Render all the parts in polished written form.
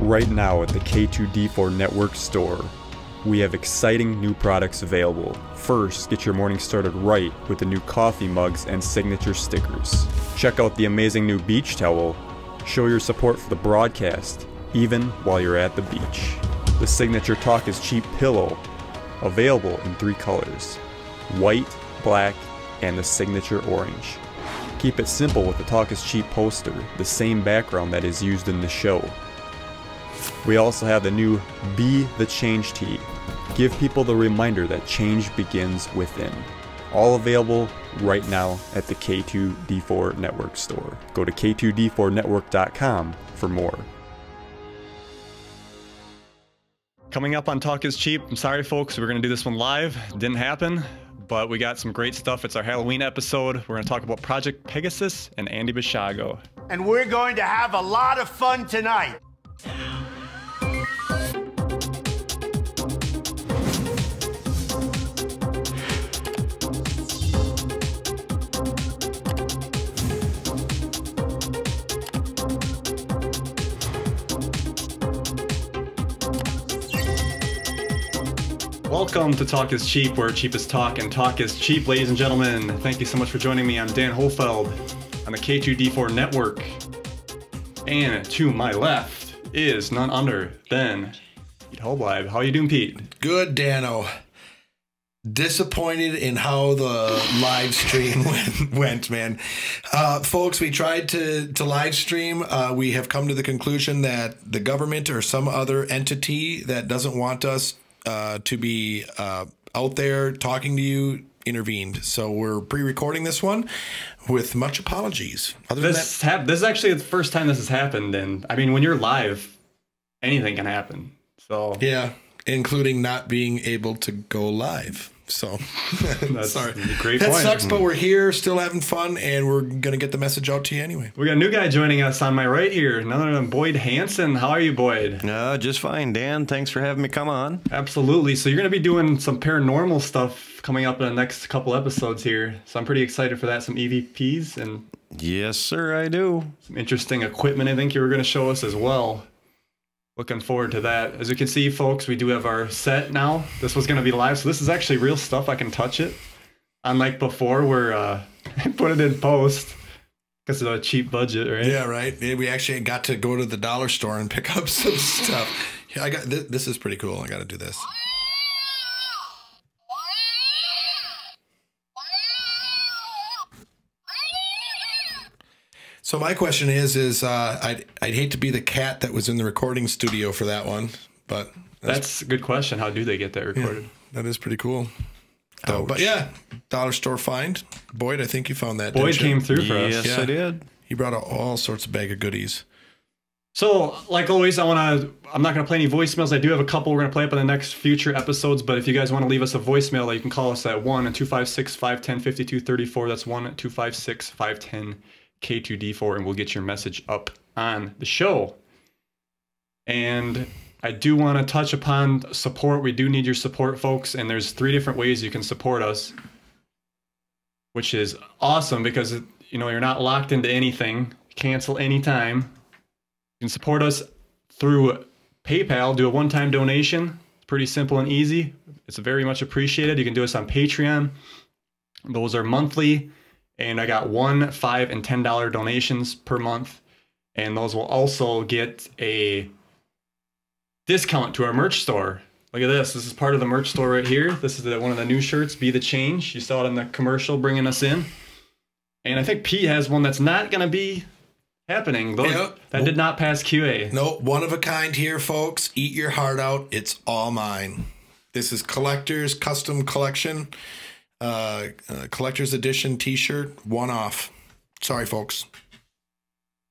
right now at the K2D4 Network store. We have exciting new products available. First, get your morning started right with the new coffee mugs and signature stickers. Check out the amazing new beach towel. Show your support for the broadcast, even while you're at the beach. The signature Talk is Cheap pillow, available in 3 colors: white, black, and the signature orange. Keep it simple with the Talk is Cheap poster, the same background that is used in the show. We also have the new Be the Change tee. Give people the reminder that change begins within. All available right now at the K2D4 Network store. Go to k2d4network.com for more. Coming up on Talk is Cheap. I'm sorry folks, we were going to do this one live. Didn't happen, but we got some great stuff. It's our Halloween episode. We're going to talk about Project Pegasus and Andrew Basiago. And we're going to have a lot of fun tonight. Welcome to Talk is Cheap, where cheap is talk and talk is cheap, ladies and gentlemen. Thank you so much for joining me. I'm Dan Hohlfeld on the K2D4 Network. And to my left is none other than Pete Halbleib. How you doing, Pete? Good, Dano. Disappointed in how the live stream went, man. Folks, we tried to live stream. We have come to the conclusion that the government or some other entity that doesn't want us to be out there talking to you intervened. So we're pre-recording this one with much apologies. Other than that, this is actually the first time this has happened, and I mean, when you're live, anything can happen. So yeah, including not being able to go live. So that's sorry. A great that point. sucks, but we're here still having fun, and we're gonna get the message out to you anyway. We got a new guy joining us on my right here, none other than Boyd Hanson. How are you, Boyd? Just fine, Dan. Thanks for having me come on. Absolutely. So you're gonna be doing some paranormal stuff coming up in the next couple episodes here. So I'm pretty excited for that. Some EVPs and yes, sir, I do. Some interesting equipment I think you were gonna show us as well. Looking forward to that. As you can see, folks, we do have our set now. This was going to be live, so this is actually real stuff. I can touch it. Unlike before, where I put it in post because of a cheap budget, right? Yeah, right. We actually got to go to the dollar store and pick up some stuff. Yeah, I got this is pretty cool. I got to do this. So my question is I'd hate to be the cat that was in the recording studio for that one, but that's a good question. How do they get that recorded? Yeah, that is pretty cool. But yeah, dollar store find. Boyd, I think you found that. Boyd came through for us. Yes, I did. He brought out all sorts of bag of goodies. So, like always, I'm not going to play any voicemails. I do have a couple we're going to play up in the next future episodes, but if you guys want to leave us a voicemail, you can call us at 1-256-510-5234. That's 1-256-510 K2D4, and we'll get your message up on the show. And I do want to touch upon support. We do need your support, folks, and there's 3 different ways you can support us, which is awesome because, you know, you're not locked into anything. Cancel anytime. You can support us through PayPal. Do a one-time donation. It's pretty simple and easy. It's very much appreciated. You can do us on Patreon. Those are monthly. And I got $1, $5, and $10 donations per month. And those will also get a discount to our merch store. Look at this. This is part of the merch store right here. This is one of the new shirts, Be the Change. You saw it in the commercial bringing us in. And I think Pete has one that's not going to be happening. Yep. That did not pass QA. No, one of a kind here, folks. Eat your heart out. It's all mine. This is collector's custom collection. Collector's edition t-shirt, one off. Sorry, folks.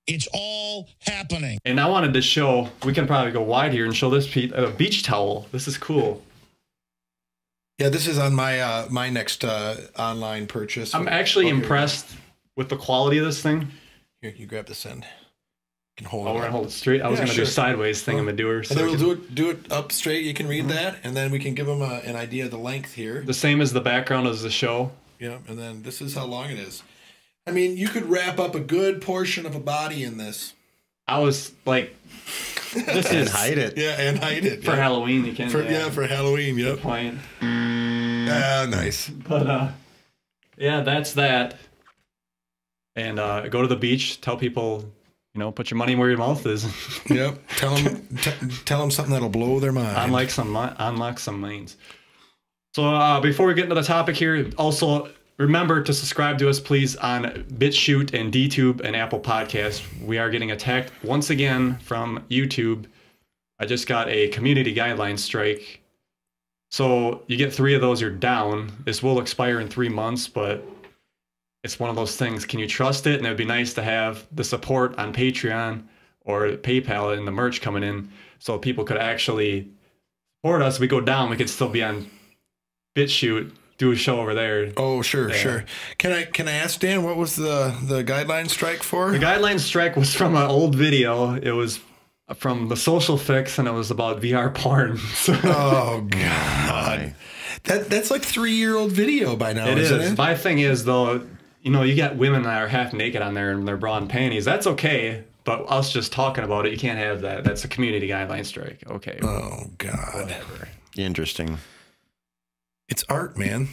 It's all happening. And I wanted to show, we can probably go wide here and show this beach towel. This is cool. Yeah, this is on my my next online purchase. I'm actually impressed with the quality of this thing. Here, you grab this end. You can hold we're it. gonna hold it straight. I was gonna do a sideways thing. I'm gonna do her. So and then we'll do it up straight. You can read that, and then we can give them an idea of the length here. The same as the background as the show. Yeah, and then this is how long it is. I mean, you could wrap up a good portion of a body in this. I was like This And is hide it. Yeah, and hide it. for Halloween. You can. For Halloween. Yep. Point. Ah, nice. But yeah, that's that. And go to the beach. Tell people, put your money where your mouth is. Yep. Tell them something that'll blow their mind. Unlock some minds. So before we get into the topic here, also remember to subscribe to us, please, on BitChute and DTube and Apple Podcasts. We are getting attacked once again from YouTube. I just got a community guideline strike. So you get 3 of those, you're down. This will expire in 3 months, but it's one of those things. Can you trust it? And it would be nice to have the support on Patreon or PayPal and the merch coming in so people could actually support us. If we go down, we could still be on BitChute, do a show over there. Oh, sure, sure. Can I ask Dan, what was the guideline strike for? The guideline strike was from an old video. It was from the Social Fix, and it was about VR porn. Oh God, that's like 3-year-old video by now. Isn't it? My thing is though, you get women that are half naked on there in their bra and panties. That's okay, but us just talking about it, you can't have that. That's a community guideline strike. Okay. Oh God. Whatever. Interesting. It's art, man.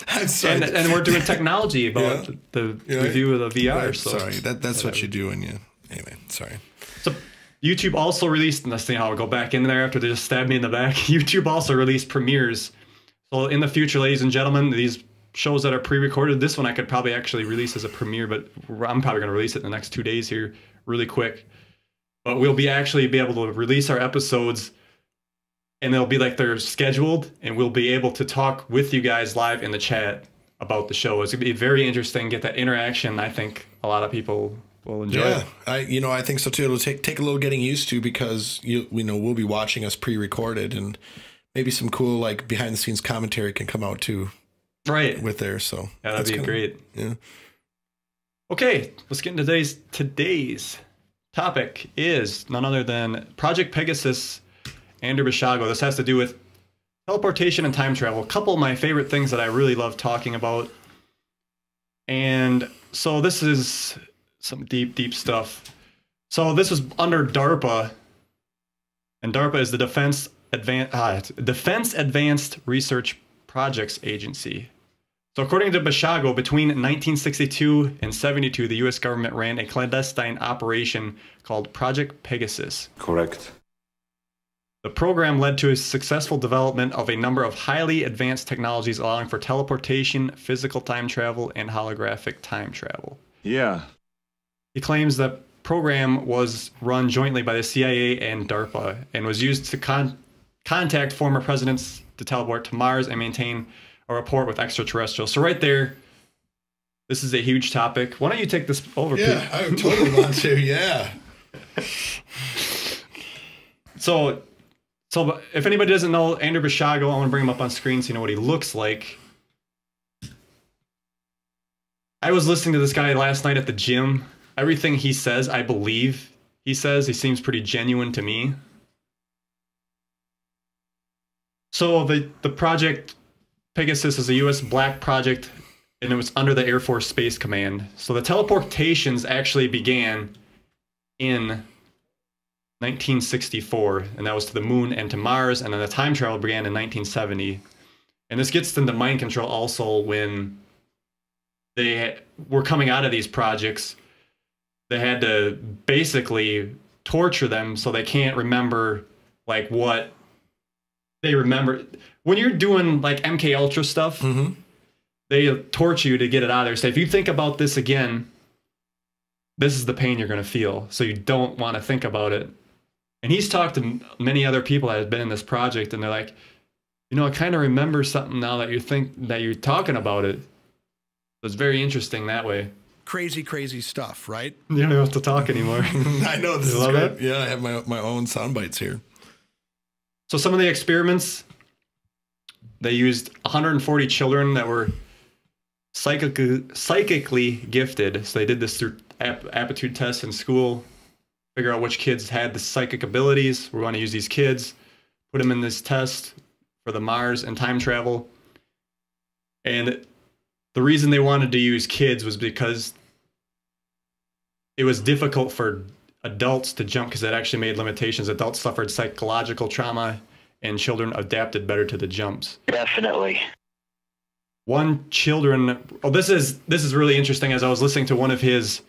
I'm sorry. And we're doing technology about the review of the VR. So sorry, that's what you do when you. Anyway, sorry. So YouTube also released, and let's see how I'll go back in there after they just stabbed me in the back. YouTube also released premieres. So in the future, ladies and gentlemen, these shows that are pre-recorded, this one I could probably actually release as a premiere, but I'm probably going to release it in the next 2 days here, really quick. But we'll be able to release our episodes. And they'll be like they're scheduled, and we'll be able to talk with you guys live in the chat about the show. It's gonna be very interesting. Get that interaction. I think a lot of people will enjoy it. I think so too. It'll take a little getting used to because we'll be watching us pre-recorded, and maybe some cool like behind the scenes commentary can come out too. Right. With there, so yeah, that'd be great. Yeah. Okay, let's get into today's topic. Is none other than Project Pegasus. Andrew Basiago. This has to do with teleportation and time travel. A couple of my favorite things that I really love talking about. And so this is some deep, deep stuff. So this was under DARPA. And DARPA is the Defense Advanced Research Projects Agency. So according to Basiago, between 1962 and 72, the U.S. government ran a clandestine operation called Project Pegasus. Correct. The program led to a successful development of a number of highly advanced technologies allowing for teleportation, physical time travel, and holographic time travel. Yeah. He claims the program was run jointly by the CIA and DARPA and was used to contact former presidents to teleport to Mars and maintain a rapport with extraterrestrials. So right there, this is a huge topic. Why don't you take this over, Pete? Yeah, I totally want to, yeah. So if anybody doesn't know Andrew Basiago, I want to bring him up on screen so you know what he looks like. I was listening to this guy last night at the gym. Everything he says, I believe he says. He seems pretty genuine to me. So the project Pegasus is a U.S. black project, and it was under the Air Force Space Command. So the teleportations actually began in 1964, and that was to the moon and to Mars, and then the time travel began in 1970. And this gets into mind control also. When they were coming out of these projects, they had to basically torture them so they can't remember like what they remember. When you're doing like MK Ultra stuff, they torture you to get it out of there. So if you think about this again, this is the pain you're going to feel. So you don't want to think about it. And he's talked to many other people that have been in this project, and they're like, I kind of remember something now that you're talking about it. So it's very interesting that way. Crazy stuff, right? You don't have to talk anymore. I know, this is great. Yeah, I have my own sound bites here. So some of the experiments, they used 140 children that were psychically gifted. So they did this through aptitude tests in school, figure out which kids had the psychic abilities. We want to use these kids, put them in this test for the Mars and time travel. And the reason they wanted to use kids was because it was difficult for adults to jump because it actually made limitations. Adults suffered psychological trauma, and children adapted better to the jumps. Definitely. Oh, this is really interesting. As I was listening to one of his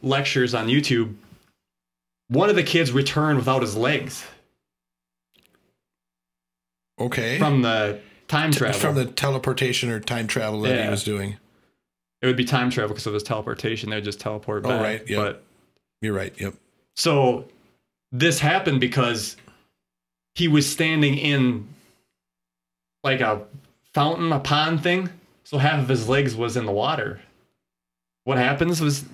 lectures on YouTube, one of the kids returned without his legs. Okay. From the time travel. From the teleportation or time travel that he was doing. It would be time travel because of his teleportation. They would just teleport back. Oh, right. Yep. But, you're right. Yep. So this happened because he was standing in like a fountain, a pond thing. So half of his legs was in the water. What happens was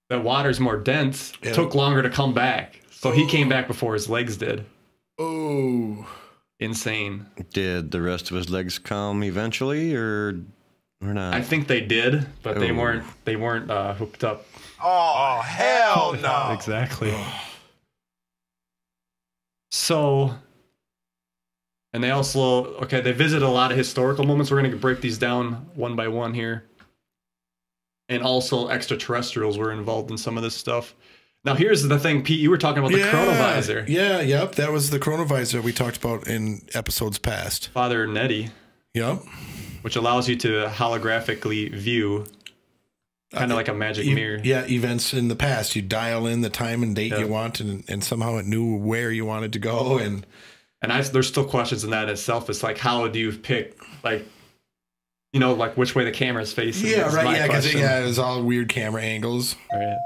the water's more dense. It took longer to come back. So he came back before his legs did. Oh. Insane. Did the rest of his legs come eventually, or not? I think they did, but they weren't hooked up. Oh, hell no. Exactly. So, and they also, they visit a lot of historical moments. We're going to break these down one by one here. And also extraterrestrials were involved in some of this stuff. Now, here's the thing, Pete, you were talking about the chronovisor. Yeah, yep. That was the chronovisor we talked about in episodes past. Father Nettie. Yep. Which allows you to holographically view, kind of like a magic mirror. Yeah, events in the past. You dial in the time and date you want, and somehow it knew where you wanted to go. And there's still questions in that itself. It's like, how do you pick, like, you know, like which way the camera's facing? Yeah, right. Yeah, because it was all weird camera angles. Right.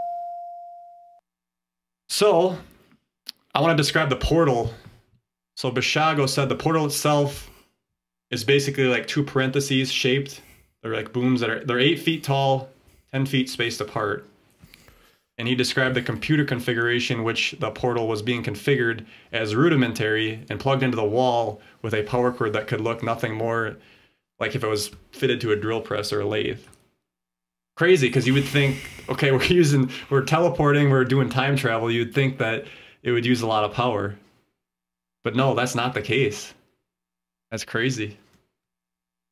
So, I want to describe the portal. So, Basiago said the portal itself is basically like two parentheses shaped. They're like booms they're 8 feet tall, 10 feet spaced apart. And he described the computer configuration which the portal was being configured as rudimentary and plugged into the wall with a power cord that could look nothing more like if it was fitted to a drill press or a lathe. Crazy, because you would think, okay, we're teleporting, we're doing time travel, you'd think that it would use a lot of power. But no, that's not the case. That's crazy.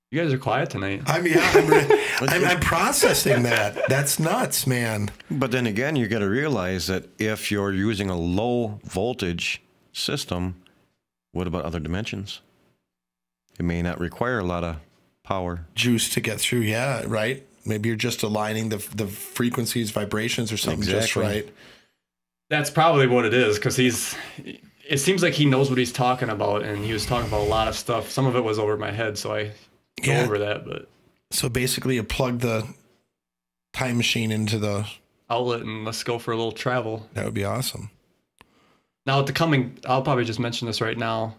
You guys are quiet tonight. I'm processing that. That's nuts, man. But then again, you got to realize that if you're using a low voltage system, what about other dimensions? It may not require a lot of power. Juice to get through, yeah, right? Maybe you're just aligning the frequencies, vibrations, or something just right. That's probably what it is, because it seems like he knows what he's talking about, and he was talking about a lot of stuff. Some of it was over my head, so I go over that. But so basically, you plug the time machine into the outlet, and let's go for a little travel. That would be awesome. Now, I'll probably just mention this right now.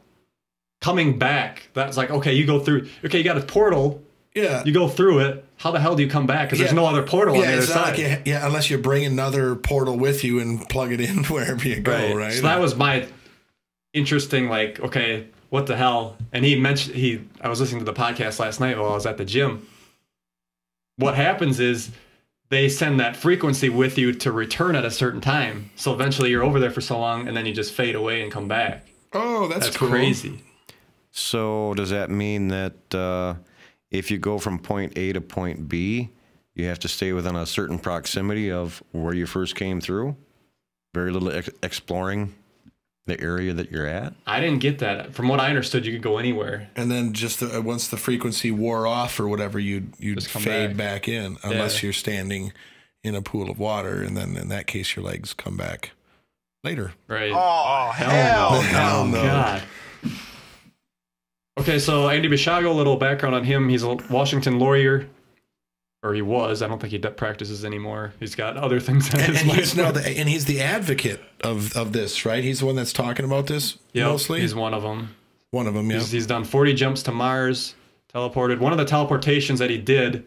Coming back, that's like, okay, you go through. Okay, you got a portal. Yeah. You go through it. How the hell do you come back? Because there's no other portal on the other side. Like unless you bring another portal with you and plug it in wherever you go, right? So that was my interesting, like, okay, what the hell? And he mentioned, I was listening to the podcast last night while I was at the gym. What happens is they send that frequency with you to return at a certain time. So eventually you're over there for so long and then you just fade away and come back. Oh, that's cool. Crazy. So does that mean that if you go from point A to point B, you have to stay within a certain proximity of where you first came through? Very little exploring the area that you're at? I didn't get that. From what I understood, you could go anywhere. And then just once the frequency wore off or whatever, you'd fade back in, unless you're standing in a pool of water. And then in that case, your legs come back later. Right. Oh, hell no. God. Okay, so Andy Basiago, a little background on him. He's a Washington lawyer, or he was. I don't think he practices anymore. He's got other things in his life. And he's the advocate of this, right? He's the one that's talking about this mostly? He's one of them. One of them, yeah. He's done 40 jumps to Mars, teleported. One of the teleportations that he did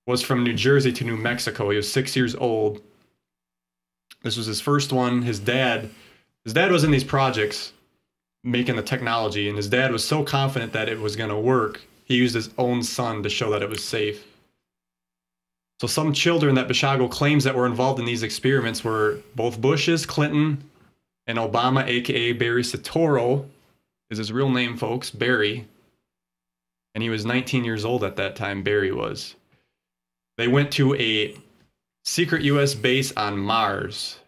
was from New Jersey to New Mexico. He was 6 years old. This was his first one. His dad was in these projects making the technology, and his dad was so confident that it was going to work, he used his own son to show that it was safe. So some children that Basiago claims that were involved in these experiments were both Bush's, Clinton, and Obama, aka Barry Soetoro, is his real name, folks, Barry. And he was 19 years old at that time, Barry was. They went to a secret U.S. base on Mars.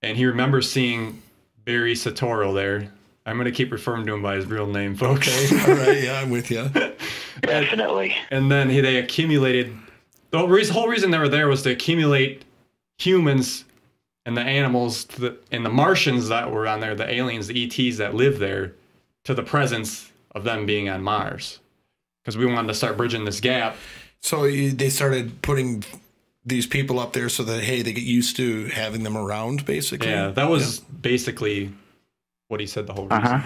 And he remembers seeing Barry Soetoro there. I'm going to keep referring to him by his real name, folks. Okay, all right, yeah, I'm with you. Definitely. And then they accumulated... The whole reason they were there was to accumulate humans and the animals and the Martians that were on there, the aliens, the ETs that live there, to the presence of them being on Mars. Because we wanted to start bridging this gap. So they started putting these people up there so that, hey, they get used to having them around, basically? Yeah, that was basically what he said the whole reason.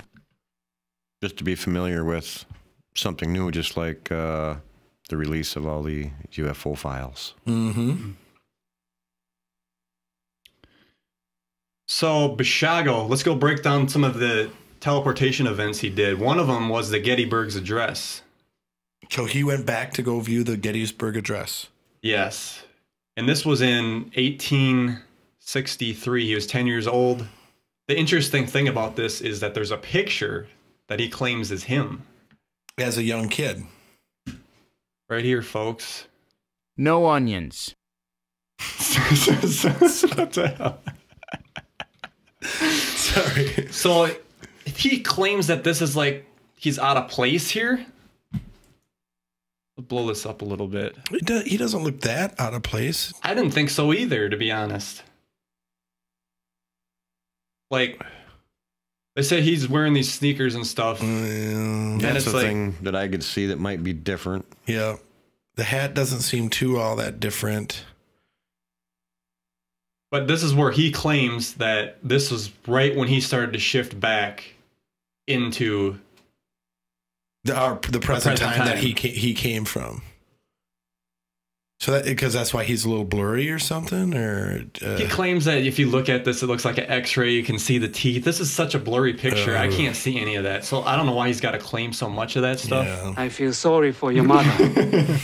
Just to be familiar with something new, just like the release of all the UFO files. Mm-hmm. So, Basiago, let's go break down some of the teleportation events he did. One of them was the Gettysburg's Address. So he went back to go view the Gettysburg Address. Yes. And this was in 1863. He was 10 years old. The interesting thing about this is that there's a picture that he claims is him. As a young kid. Right here, folks. No onions. What the hell? Sorry. So he claims that this is like he's out of place here. Let's blow this up a little bit. He doesn't look that out of place. I didn't think so either, to be honest. Like, they say he's wearing these sneakers and stuff. That's the thing that I could see that might be different. Yeah. The hat doesn't seem too all that different. But this is where he claims that this was right when he started to shift back into the present time that he came from. So that because that's why he's a little blurry or something, or he claims that if you look at this, it looks like an X-ray. You can see the teeth. This is such a blurry picture. I can't see any of that. So I don't know why he's got to claim so much of that stuff. Yeah. I feel sorry for your mother.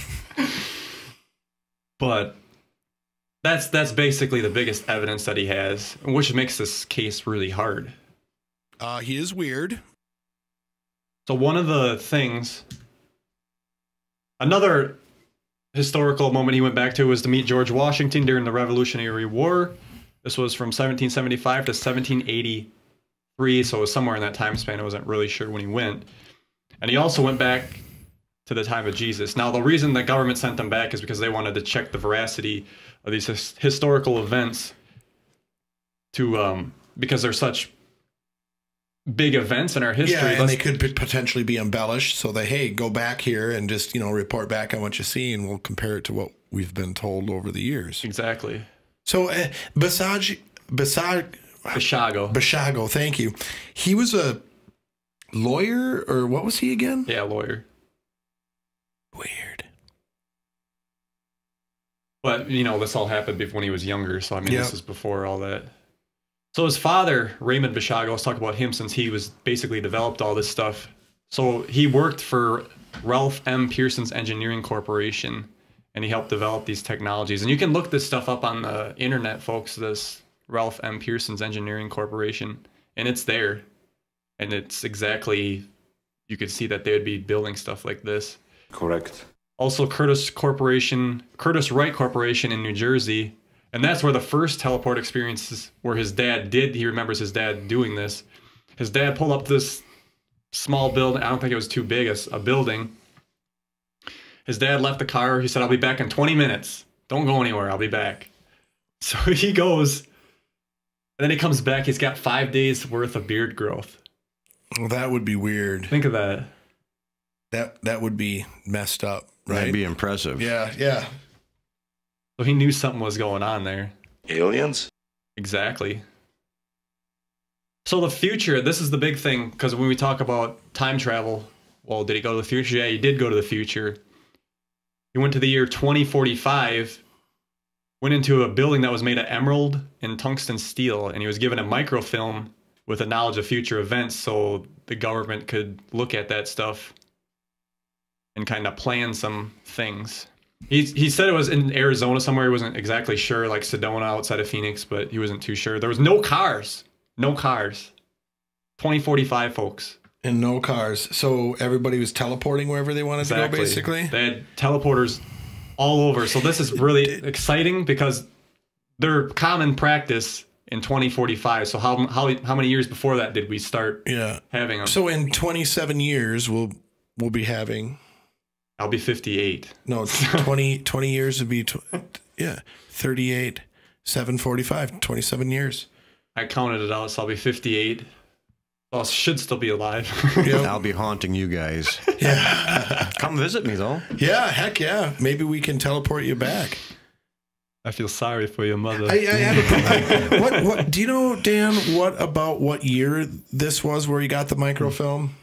But that's basically the biggest evidence that he has, which makes this case really hard. He is weird. So one of the things, another historical moment he went back to was to meet George Washington during the Revolutionary War. This was from 1775 to 1783, so it was somewhere in that time span. I wasn't really sure when he went. And he also went back to the time of Jesus. Now, the reason the government sent them back is because they wanted to check the veracity of these historical events to because they're such big events in our history. Yeah, and they could potentially be embellished. So they, hey, go back here and just, report back on what you see, and we'll compare it to what we've been told over the years. Exactly. So Basiago, thank you. He was a lawyer, or what was he again? Yeah, lawyer. Weird. But, this all happened when he was younger. So, this is before all that. So his father, Raymond Basiago, let's talk about him since he was basically developed all this stuff. So he worked for Ralph M. Pearson's Engineering Corporation, and he helped develop these technologies. And you can look this stuff up on the internet, folks, this Ralph M. Pearson's Engineering Corporation, and it's there. And it's exactly, you could see that they would be building stuff like this. Correct. Also, Curtiss Wright Corporation in New Jersey. And that's where the first teleport experiences where his dad he remembers his dad doing this. His dad pulled up this small building. I don't think it was too big, a building. His dad left the car. He said, I'll be back in 20 minutes. Don't go anywhere. I'll be back. So he goes, and then he comes back. He's got 5 days worth of beard growth. Well, that would be weird. Think of that. That would be messed up, right? That'd be impressive. Yeah, yeah. So he knew something was going on there. Aliens? Exactly. So the future, this is the big thing, because when we talk about time travel, well, did he go to the future? Yeah, he did go to the future. He went to the year 2045, went into a building that was made of emerald and tungsten steel, and he was given a microfilm with a knowledge of future events so the government could look at that stuff and kind of plan some things. He said it was in Arizona somewhere. He wasn't exactly sure, like Sedona outside of Phoenix, but he wasn't too sure. There was no cars. No cars. 2045, folks. And no cars. So everybody was teleporting wherever they wanted to go, basically? They had teleporters all over. So this is really exciting because they're common practice in 2045. So how many years before that did we start having them? So in 27 years, we'll be having... I'll be 58. No, 20 years would be... 38, 745, 27 years. I counted it out, so I'll be 58. Well, I should still be alive. Yep. I'll be haunting you guys. Yeah. Come visit me, though. Yeah, heck yeah. Maybe we can teleport you back. I feel sorry for your mother. I have what do you know, Dan, what year this was where he got the microfilm?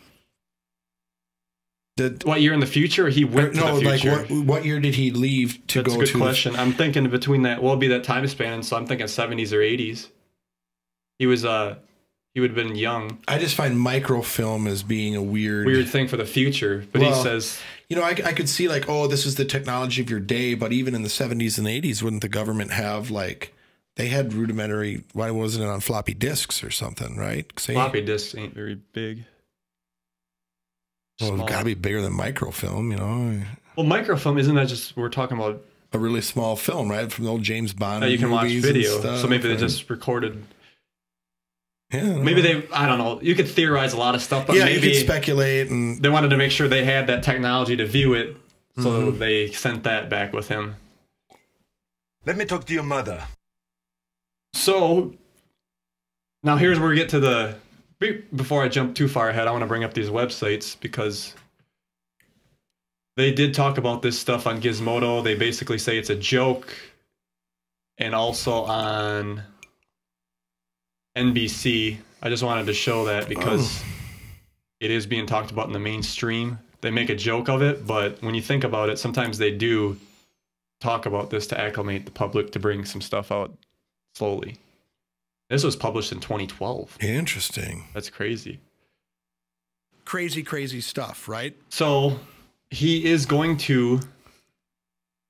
What year in the future? He went to the future. Like what year did he leave to go to? That's a good question. I'm thinking between that, well, it'll be that time span, so I'm thinking 70s or 80s. He was, he would have been young. I just find microfilm as being a weird thing for the future. But he says... You know, I could see like, oh, this is the technology of your day, but even in the 70s and 80s, wouldn't the government have like... They had rudimentary... Why wasn't it on floppy disks or something, right? Floppy disks ain't very big. Well, it's got to be bigger than microfilm, you know. Well, microfilm, isn't that just, we're talking about... A really small film, right? From the old James Bond that you can watch video. Stuff, so maybe they just recorded... Yeah, maybe they, I don't know. You could theorize a lot of stuff, but maybe you could speculate. And they wanted to make sure they had that technology to view it, so they sent that back with him. Let me talk to your mother. So, now here's where we get to the... Before I jump too far ahead, I want to bring up these websites because they did talk about this stuff on Gizmodo. They basically say it's a joke, and also on NBC. I just wanted to show that because it is being talked about in the mainstream. They make a joke of it, but when you think about it, sometimes they do talk about this to acclimate the public to bring some stuff out slowly. This was published in 2012. Interesting. That's crazy. Crazy stuff, right? So he is going to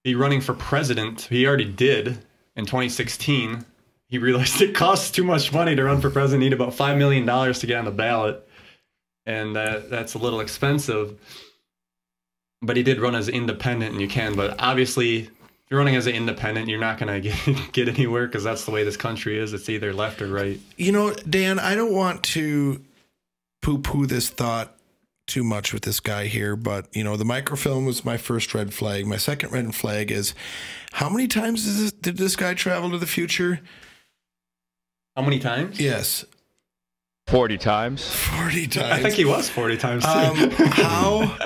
be running for president. He already did in 2016. He realized it costs too much money to run for president. You need about $5 million to get on the ballot. And that's a little expensive. But he did run as independent, and you can. But obviously, if you're running as an independent, you're not going to get anywhere because that's the way this country is. It's either left or right. You know, Dan, I don't want to poo-poo this thought too much with this guy here, but, you know, the microfilm was my first red flag. My second red flag is, how many times did this guy travel to the future? How many times? Yes. 40 times. 40 times. I think he was 40 times too. How?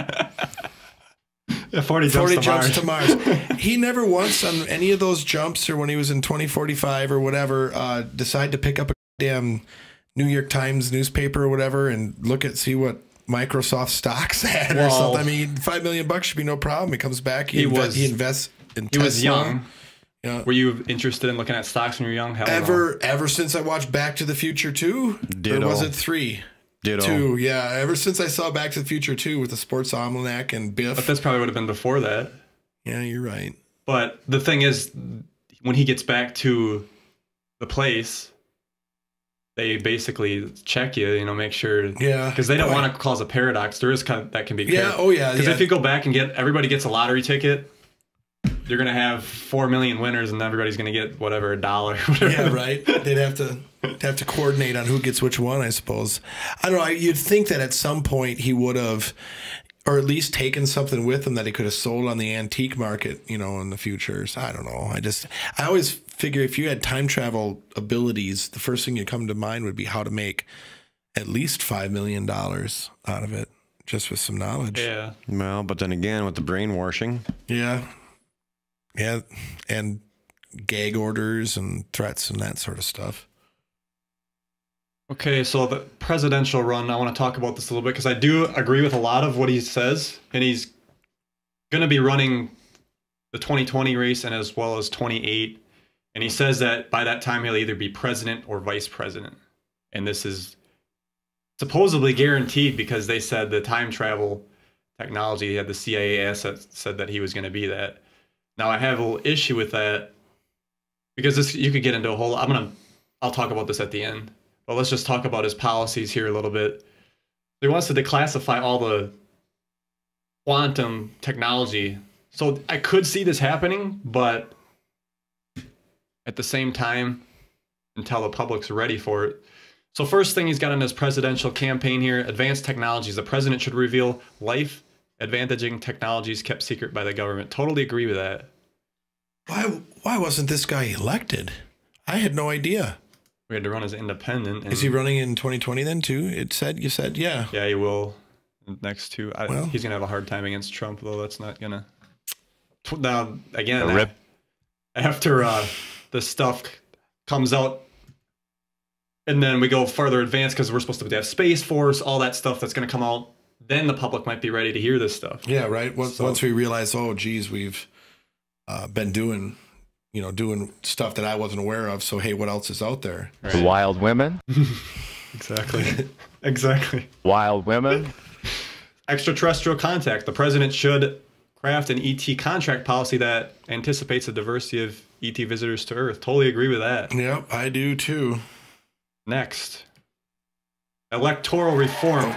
Yeah, 40 jumps to Mars. He never once on any of those jumps or when he was in 2045 or whatever, decided to pick up a damn New York Times newspaper or whatever and see what Microsoft stocks had or something. I mean, $5 million should be no problem. He comes back. He invests in Tesla. He was young. Yeah. Were you interested in looking at stocks when you were young? Ever since I watched Back to the Future 2? Ditto. Or was it 3? Ditto. 2, yeah. Ever since I saw Back to the Future 2 with the Sports Almanac and Biff. But this probably would have been before that. Yeah, you're right. But the thing is, when he gets back to the place, they basically check you, make sure. Yeah. Because they don't want to cause a paradox. There is that can be. Yeah. Oh yeah. Because if you go back and everybody gets a lottery ticket, you're gonna have 4 million winners, and everybody's gonna get whatever $1. Whatever. Yeah. Right. They'd have to coordinate on who gets which one, I suppose. I don't know. You'd think that at some point he would have, or at least taken something with him that he could have sold on the antique market, in the future. So I don't know. I always figure if you had time travel abilities, the first thing that come to mind would be how to make at least $5 million out of it, just with some knowledge. Yeah. Well, but then again, with the brainwashing. Yeah. Yeah. And gag orders and threats and that sort of stuff. Okay, so the presidential run, I want to talk about this a little bit because I do agree with a lot of what he says, and he's going to be running the 2020 race and as well as 28, and he says that by that time he'll either be president or vice president, and this is supposedly guaranteed because they said the time travel technology, the CIA asset said that he was going to be that. Now I have a little issue with that because you could get into a whole, I'll talk about this at the end. But let's just talk about his policies here a little bit. He wants to declassify all the quantum technology So I could see this happening, but at the same time, until the public's ready for it. So first thing he's got in his presidential campaign here, advanced technologies. The president should reveal life-advantaging technologies kept secret by the government. Totally agree with that. Why wasn't this guy elected? I had no idea. We had to run as independent. And is he running in 2020 then too? You said, yeah. Yeah, he will. Next two. Well, he's going to have a hard time against Trump, though. That's not going to... Now, again, after this stuff comes out, and then we go further advanced because we're supposed to have Space Force, all that stuff that's going to come out, then the public might be ready to hear this stuff. Yeah, right. Once we realize, oh, geez, we've been doing stuff that I wasn't aware of. So, hey, what else is out there? Right. Wild women. Exactly. Exactly. Wild women. Extraterrestrial contact. The president should craft an ET contract policy that anticipates the diversity of ET visitors to Earth. Totally agree with that. Yep, I do too. Next. Electoral reform.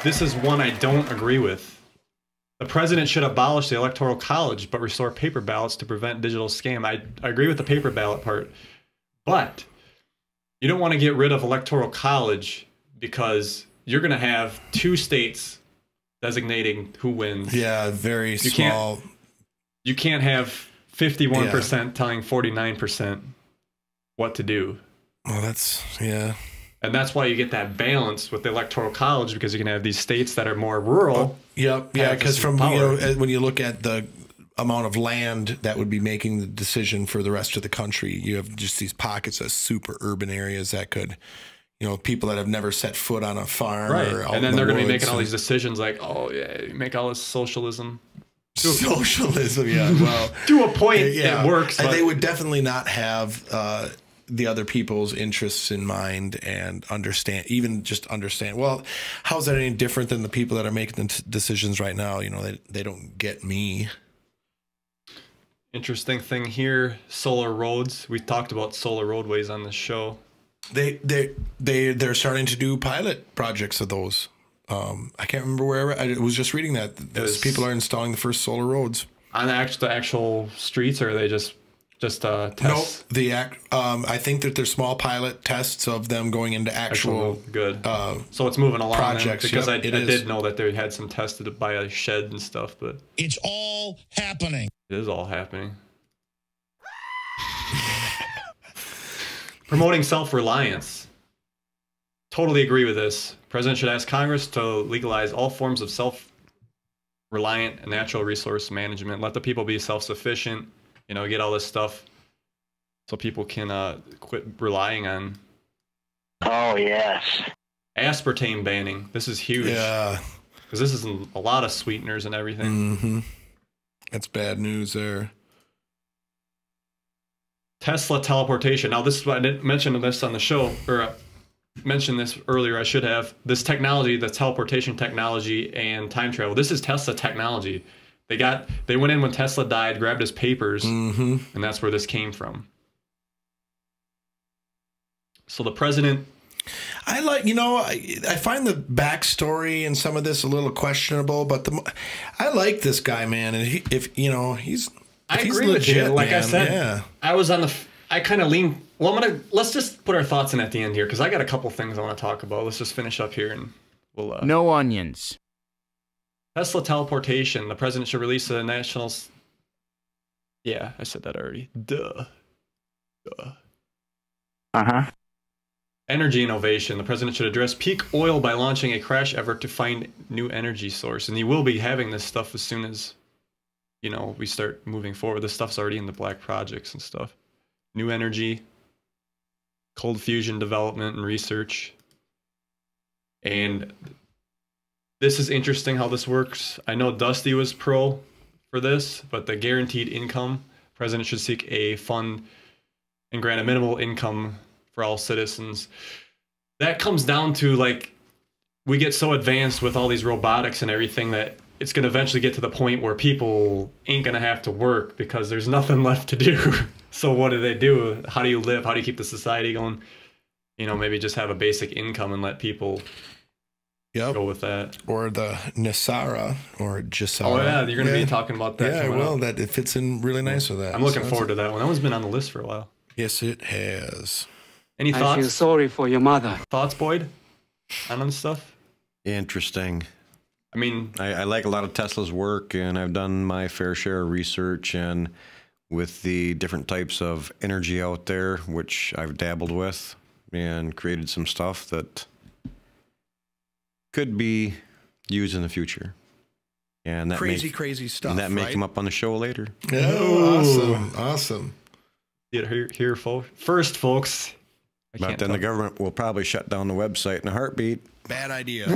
This is one I don't agree with. The president should abolish the Electoral College, but restore paper ballots to prevent digital scam. I agree with the paper ballot part, but you don't want to get rid of Electoral College because you're going to have 2 states designating who wins. Yeah, very small. You can't have 51% telling 49% what to do. Well, that's, yeah. And that's why you get that balance with the Electoral College, because you can have these states that are more rural. Yep, yeah, because from when you look at the amount of land that would be making the decision for the rest of the country, you have just these pockets of super urban areas that could, people that have never set foot on a farm. Right, or out and then in they're the going to be woods making all these decisions like, oh, yeah, you make all this socialism. Socialism, yeah. Well, to a point, it works. But they would definitely not have the other people's interests in mind and understand. Well, how's that any different than the people that are making the decisions right now? They don't get me. Interesting thing here: solar roads. We talked about solar roadways on the show. They're starting to do pilot projects of those. I can't remember where I was just reading that people are installing the first solar roads on the actual streets, or are they just tests? No, I think that there's small pilot tests of them going into actual good. So it's moving along projects then, because I did know that they had some tested by a shed and stuff, but it's all happening. It is all happening. Promoting self-reliance. Totally agree with this. President should ask Congress to legalize all forms of self-reliant and natural resource management. Let the people be self-sufficient. Get all this stuff so people can quit relying on. Oh, yes. Aspartame banning. This is huge. Yeah. Because this is a lot of sweeteners and everything. Mm-hmm. That's bad news there. Tesla teleportation. Now, this is what I didn't mention this on the show, or mentioned this earlier. I should have. This technology, the teleportation technology and time travel. This is Tesla technology. They went in when Tesla died, grabbed his papers, and that's where this came from. So the president... I find the backstory and some of this a little questionable, but I like this guy, man. And I agree with you. Like I said, yeah. I kind of lean. Well, let's just put our thoughts in at the end here, because I got a couple things I want to talk about. Let's just finish up here and we'll. No onions. Tesla teleportation. The president should release the national. Yeah, I said that already. Duh. Energy innovation. The president should address peak oil by launching a crash effort to find new energy source. And he will be having this stuff as soon as, we start moving forward. This stuff's already in the black projects and stuff. New energy, cold fusion development and research. And this is interesting how this works. I know Dusty was pro for this, but the guaranteed income, president should seek a fund and grant a minimal income for all citizens. That comes down to, we get so advanced with all these robotics and everything that it's going to eventually get to the point where people ain't going to have to work because there's nothing left to do. So what do they do? How do you live? How do you keep the society going? Maybe just have a basic income and let people Yep. Go with that. Or the Nisara or Jisara. Oh yeah, you're going to be talking about that. Yeah, well, up. that it fits in really nice with that. I'm looking forward to that one. That one's been on the list for a while. Yes, it has. Any thoughts? I feel sorry for your mother. Thoughts, Boyd? On stuff? Interesting. I mean, I like a lot of Tesla's work, and I've done my fair share of research, and with the different types of energy out there, which I've dabbled with and created some stuff that could be used in the future. And that crazy stuff. And that may come up on the show later. Oh, awesome. Here, folks. First, folks. But then the government will probably shut down the website in a heartbeat. Bad idea.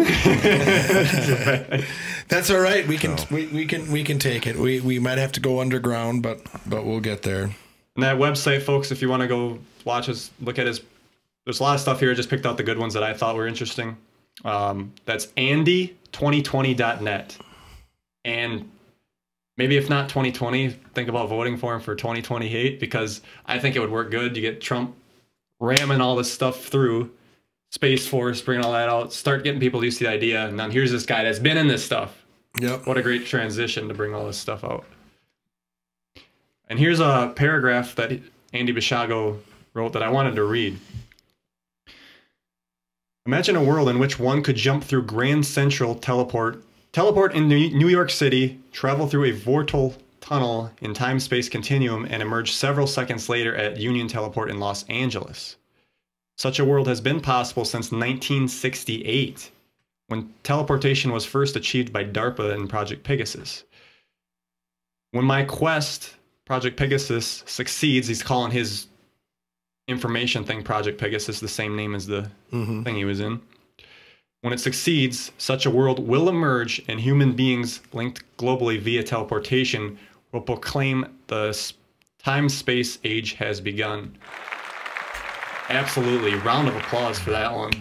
That's all right. We can take it. We might have to go underground, but we'll get there. And that website, folks, if you want to go watch us, look at his. There's a lot of stuff here. I just picked out the good ones that I thought were interesting. That's Andy2020.net. And maybe if not 2020, think about voting for him for 2028, because I think it would work good. You get Trump ramming all this stuff through, Space Force, bringing all that out, start getting people used to the idea, and then here's this guy that's been in this stuff. Yep. What a great transition to bring all this stuff out. And here's a paragraph that Andy Basiago wrote that I wanted to read. Imagine a world in which one could jump through Grand Central teleport in New York City, travel through a vortal tunnel in time-space continuum, and emerge several seconds later at Union Teleport in Los Angeles. Such a world has been possible since 1968, when teleportation was first achieved by DARPA in Project Pegasus. When my quest, Project Pegasus, succeeds, he's calling his information thing Project Pegasus, the same name as the thing he was in. When it succeeds, such a world will emerge, and human beings linked globally via teleportation will proclaim the time-space age has begun. Absolutely. Round of applause for that one.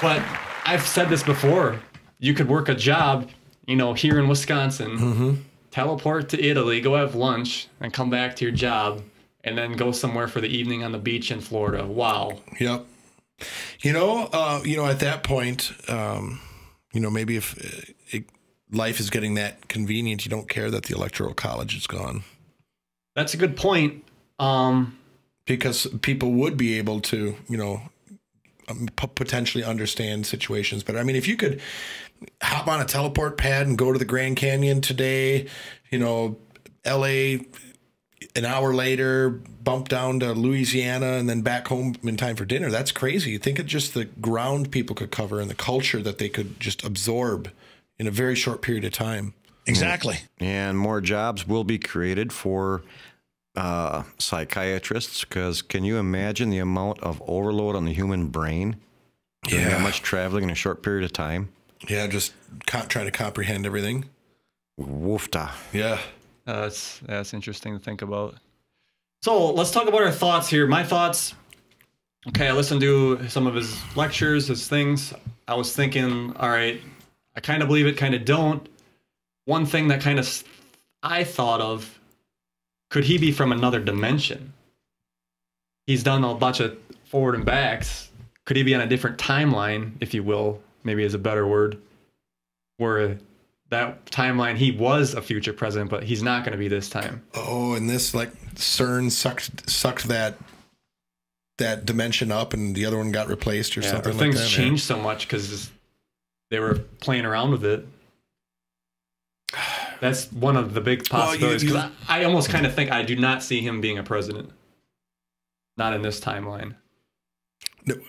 But I've said this before. You could work a job, here in Wisconsin, teleport to Italy, go have lunch, and come back to your job, and then go somewhere for the evening on the beach in Florida. Wow. Yep. At that point, maybe if life is getting that convenient, you don't care that the Electoral College is gone. That's a good point. Because people would be able to, potentially understand situations. But I mean, if you could hop on a teleport pad and go to the Grand Canyon today, LA an hour later, bump down to Louisiana and then back home in time for dinner. That's crazy. Think of just the ground people could cover and the culture that they could just absorb in a very short period of time. Exactly. And more jobs will be created for psychiatrists, because can you imagine the amount of overload on the human brain? Doing that much traveling in a short period of time. Yeah, just trying to comprehend everything. Woofta. Yeah. That's interesting to think about. So let's talk about our thoughts here. My thoughts. Okay, I listened to some of his lectures, his things. I was thinking, all right, I kind of believe it, kind of don't. One thing that kind of I thought of, could he be from another dimension? He's done a bunch of forward and backs. Could he be on a different timeline, if you will, maybe is a better word, where that timeline he was a future president, but he's not going to be this time. Oh, and this, like, CERN sucked that dimension up, and the other one got replaced or something like that. Things changed so much because they were playing around with it. That's one of the big possibilities. Because I almost kind of think I do not see him being a president. Not in this timeline.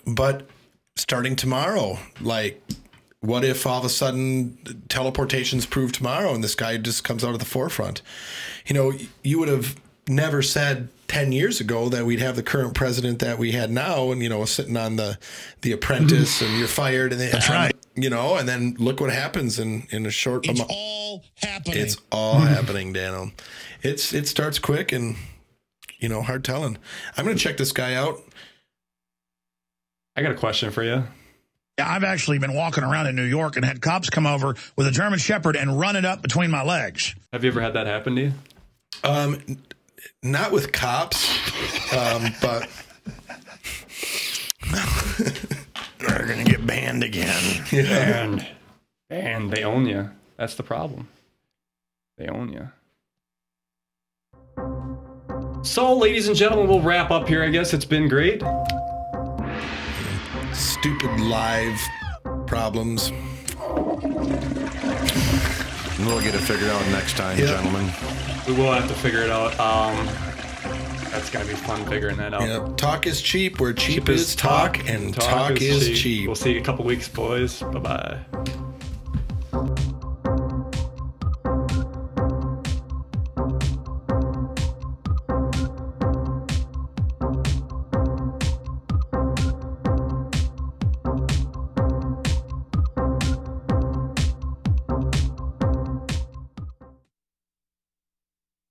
But starting tomorrow, like, what if all of a sudden teleportation's proved tomorrow and this guy just comes out at the forefront? You would have never said 10 years ago that we'd have the current president that we had now, and, sitting on the Apprentice and you're fired. And that's right. And then look what happens in a short It's amount. all happening. It's all happening, Dano. It starts quick and, hard telling. I'm going to check this guy out. I got a question for you. Yeah, I've actually been walking around in New York and had cops come over with a German Shepherd and run it up between my legs. Have you ever had that happen to you? Not with cops, but We're gonna get banned again. And they own you. That's the problem. They own you. So, ladies and gentlemen, we'll wrap up here, I guess. It's been great. Stupid live problems. We'll get it figured out next time, gentlemen. We will have to figure it out. That's gotta be fun figuring that out. Yep. Talk is cheap, where cheap is talk, and talk is cheap. We'll see you in a couple weeks, boys. Bye-bye.